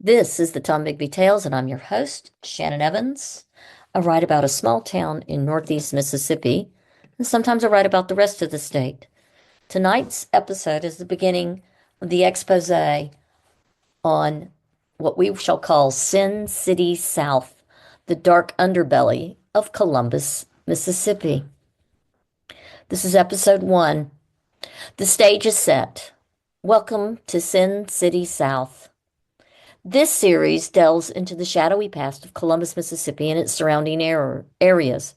This is the Tombigbee Tales, and I'm your host, Shannon Evans. I write about a small town in northeast Mississippi, and sometimes I write about the rest of the state. Tonight's episode is the beginning of the expose on what we shall call Sin City South, the dark underbelly of Columbus, Mississippi. This is episode 1. The stage is set. Welcome to Sin City South. This series delves into the shadowy past of Columbus, Mississippi and its surrounding areas.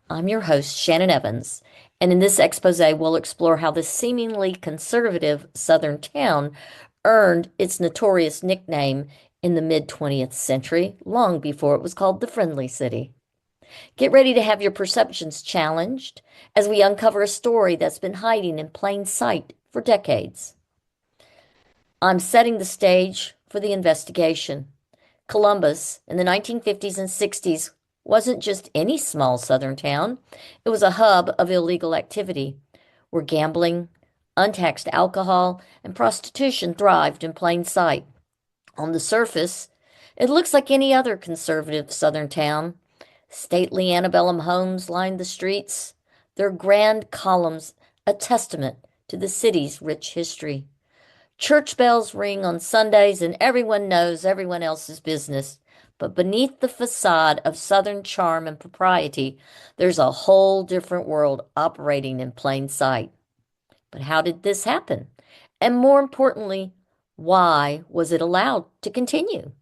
I'm your host, Shannon Evans, and in this expose, we'll explore how this seemingly conservative southern town earned its notorious nickname in the mid-20th century, long before it was called the Friendly City. Get ready to have your perceptions challenged as we uncover a story that's been hiding in plain sight for decades. I'm setting the stage for the investigation. Columbus in the 1950s and 60s wasn't just any small southern town. It was a hub of illegal activity where gambling, untaxed alcohol, and prostitution thrived in plain sight. On the surface, it looks like any other conservative southern town. Stately antebellum homes lined the streets, their grand columns a testament to the city's rich history. Church bells ring on Sundays and everyone knows everyone else's business. But beneath the facade of Southern charm and propriety, there's a whole different world operating in plain sight. But how did this happen? And more importantly, why was it allowed to continue?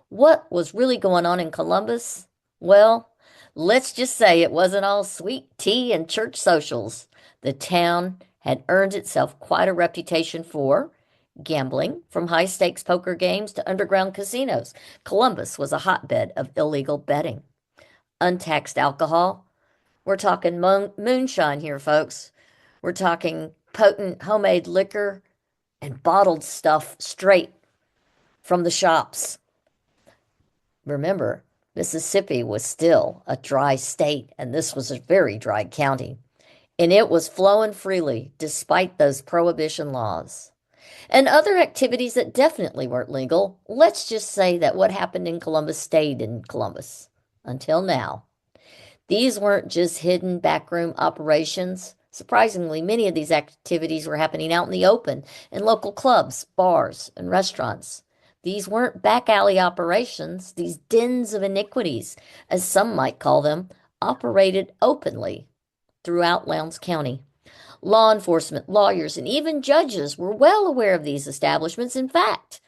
What was really going on in Columbus? Well, let's just say it wasn't all sweet tea and church socials. The town had earned itself quite a reputation for gambling, from high-stakes poker games to underground casinos. Columbus was a hotbed of illegal betting. Untaxed alcohol. We're talking moonshine here, folks. We're talking potent homemade liquor and bottled stuff straight from the shops. Remember, Mississippi was still a dry state, and this was a very dry county. And it was flowing freely despite those prohibition laws. And other activities that definitely weren't legal. Let's just say that what happened in Columbus stayed in Columbus until now. These weren't just hidden backroom operations. Surprisingly, many of these activities were happening out in the open in local clubs, bars, and restaurants. These weren't back alley operations. These dens of iniquities, as some might call them, operated openly throughout Lowndes County. Law enforcement, lawyers, and even judges were well aware of these establishments. In fact,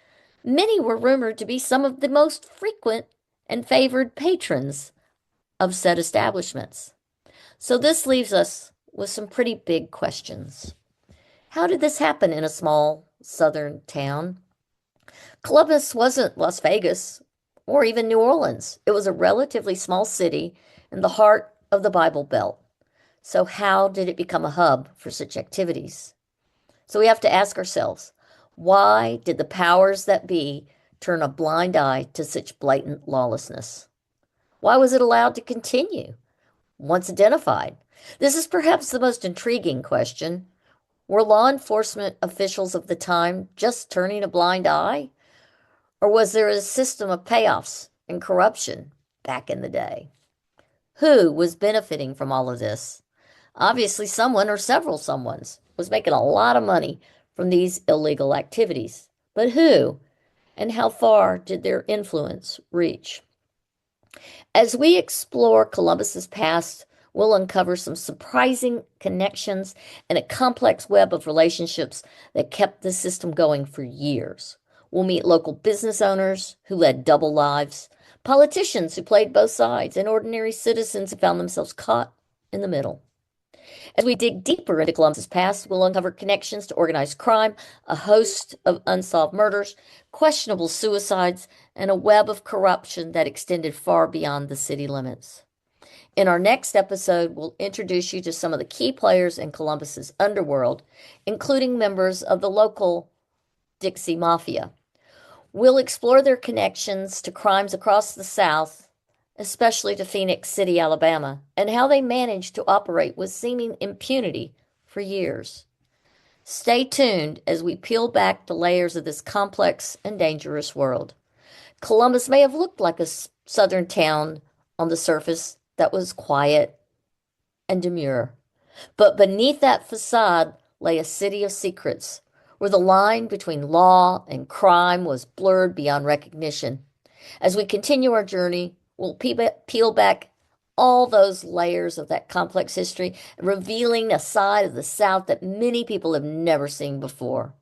many were rumored to be some of the most frequent and favored patrons of said establishments. So this leaves us with some pretty big questions. How did this happen in a small southern town? Columbus wasn't Las Vegas or even New Orleans. It was a relatively small city in the heart of the Bible Belt. So how did it become a hub for such activities? So we have to ask ourselves, why did the powers that be turn a blind eye to such blatant lawlessness? Why was it allowed to continue once identified? This is perhaps the most intriguing question. Were law enforcement officials of the time just turning a blind eye? Or was there a system of payoffs and corruption back in the day? Who was benefiting from all of this? Obviously, someone or several someones was making a lot of money from these illegal activities. But who and how far did their influence reach? As we explore Columbus's past, we'll uncover some surprising connections and a complex web of relationships that kept the system going for years. We'll meet local business owners who led double lives, politicians who played both sides, and ordinary citizens who found themselves caught in the middle. As we dig deeper into Columbus's past, we'll uncover connections to organized crime, a host of unsolved murders, questionable suicides, and a web of corruption that extended far beyond the city limits. In our next episode, we'll introduce you to some of the key players in Columbus's underworld, including members of the local Dixie Mafia. We'll explore their connections to crimes across the South, especially to Phoenix City, Alabama, and how they managed to operate with seeming impunity for years. Stay tuned as we peel back the layers of this complex and dangerous world. Columbus may have looked like a southern town on the surface that was quiet and demure, but beneath that facade lay a city of secrets, where the line between law and crime was blurred beyond recognition. As we continue our journey, we'll peel back all those layers of that complex history, revealing a side of the South that many people have never seen before.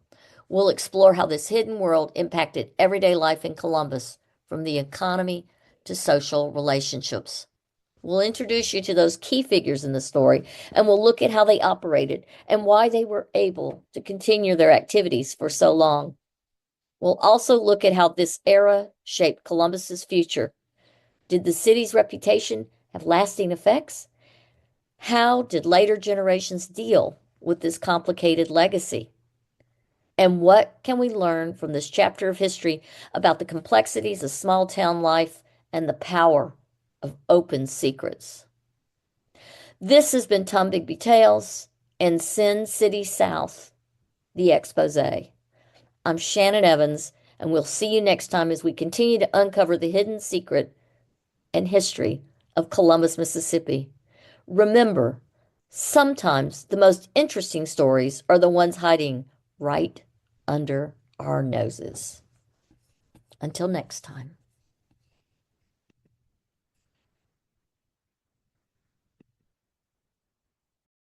We'll explore how this hidden world impacted everyday life in Columbus, from the economy to social relationships. We'll introduce you to those key figures in the story, and we'll look at how they operated and why they were able to continue their activities for so long. We'll also look at how this era shaped Columbus's future. Did the city's reputation have lasting effects? How did later generations deal with this complicated legacy? And what can we learn from this chapter of history about the complexities of small town life and the power of open secrets? This has been Tombigbee Tales and Sin City South, the expose. I'm Shannon Evans, and we'll see you next time as we continue to uncover the hidden secret and history of Columbus, Mississippi. Remember, sometimes the most interesting stories are the ones hiding right under our noses. Until next time.